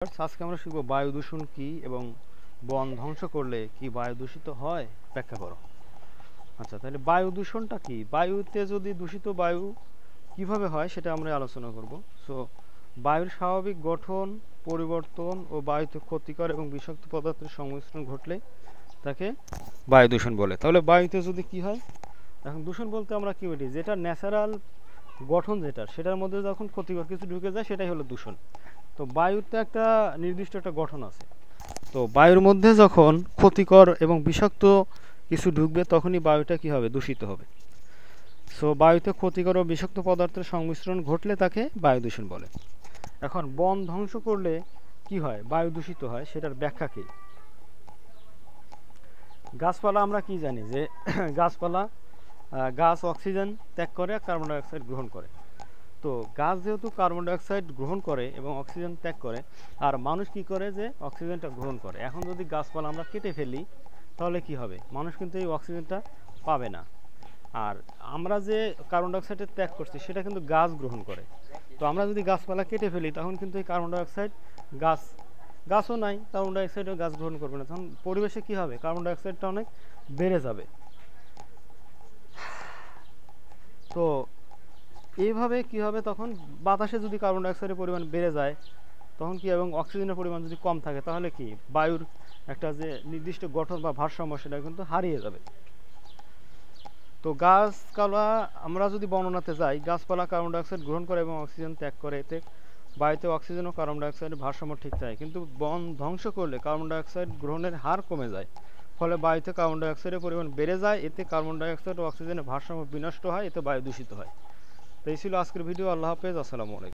আজকে আমরা শিখব বায়ু দূষণ কি এবং বন ধ্বংস করলে কি বায়ু দূষিত হয় ব্যাখ্যা করো। আচ্ছা, তাহলে বায়ু দূষণটা কি? বায়ুতে যদি দূষিত বায়ু কিভাবে হয় সেটা আমরা আলোচনা করব। সো বায়ুর স্বাভাবিক গঠন পরিবর্তন ও বায়ুতে ক্ষতিকর এবং বিষাক্ত পদার্থের সংমিশ্রণ ঘটলে তাকে বায়ু দূষণ বলে। তাহলে বায়ুতে যদি কি হয়, এখন দূষণ বলতে আমরা কি বলি, যেটা ন্যাচারাল গঠন সেটার মধ্যে যখন ক্ষতিকর কিছু ঢুকে যায় সেটাই হলো দূষণ। তো বায়ুতে একটা নির্দিষ্ট একটা গঠন আছে, তো বায়ুর মধ্যে যখন ক্ষতিকর এবং বিষাক্ত কিছু ঢুকবে তখনই বায়ুটা কি হবে, দূষিত হবে। সো বায়ুতে ক্ষতিকর ও বিষাক্ত পদার্থের সংমিশ্রণ ঘটলে তাকে বায়ু দূষণ বলে। এখন বন ধ্বংস করলে কি হয়, বায়ু দূষিত হয়, সেটার ব্যাখ্যা কি? গাছপালা আমরা কি জানি যে গাছপালা গাছ অক্সিজেন ত্যাগ করে কার্বন ডাইঅক্সাইড গ্রহণ করে। তো গাছ যেহেতু কার্বন ডাইঅক্সাইড গ্রহণ করে এবং অক্সিজেন ত্যাগ করে, আর মানুষ কি করে যে অক্সিজেনটা গ্রহণ করে। এখন যদি গাছপালা আমরা কেটে ফেলি তাহলে কি হবে, মানুষ কিন্তু এই অক্সিজেনটা পাবে না। আর আমরা যে কার্বন ডাইঅক্সাইডের ত্যাগ করছি সেটা কিন্তু গাছ গ্রহণ করে। তো আমরা যদি গাছপালা কেটে ফেলি তখন কিন্তু এই কার্বন ডাইঅক্সাইড গাছও নাই, কার্বন ডাইঅক্সাইডও গাছ গ্রহণ করবে না, তখন পরিবেশে কি হবে, কার্বন ডাইঅক্সাইডটা অনেক বেড়ে যাবে। তো এইভাবে কি হবে, তখন বাতাসে যদি কার্বন ডাইঅক্সাইডের পরিমাণ বেড়ে যায় তখন কি, এবং অক্সিজেনের পরিমাণ যদি কম থাকে তাহলে কি বায়ুর একটা যে নির্দিষ্ট গঠন বা ভারসাম্য সেটা কিন্তু হারিয়ে যাবে। তো গাছপালা আমরা যদি বর্ণনাতে যাই, গাছপালা কার্বন ডাইঅক্সাইড গ্রহণ করে এবং অক্সিজেন ত্যাগ করে, এতে বায়ুতে অক্সিজেন ও কার্বন ডাইঅক্সাইডের ভারসাম্য ঠিক থাকে। কিন্তু বন ধ্বংস করলে কার্বন ডাইঅক্সাইড গ্রহণের হার কমে যায়, ফলে বায়ুতে কার্বন ডাইঅক্সাইডের পরিমাণ বেড়ে যায়, এতে কার্বন ডাইঅক্সাইড ও অক্সিজেনের ভারসাম্য বিনষ্ট হয়, এতে বায়ু দূষিত হয়। তো এই ছিল আজকের ভিডিও। আল্লাহ হাফেজ, আসসালামু আলাইকুম।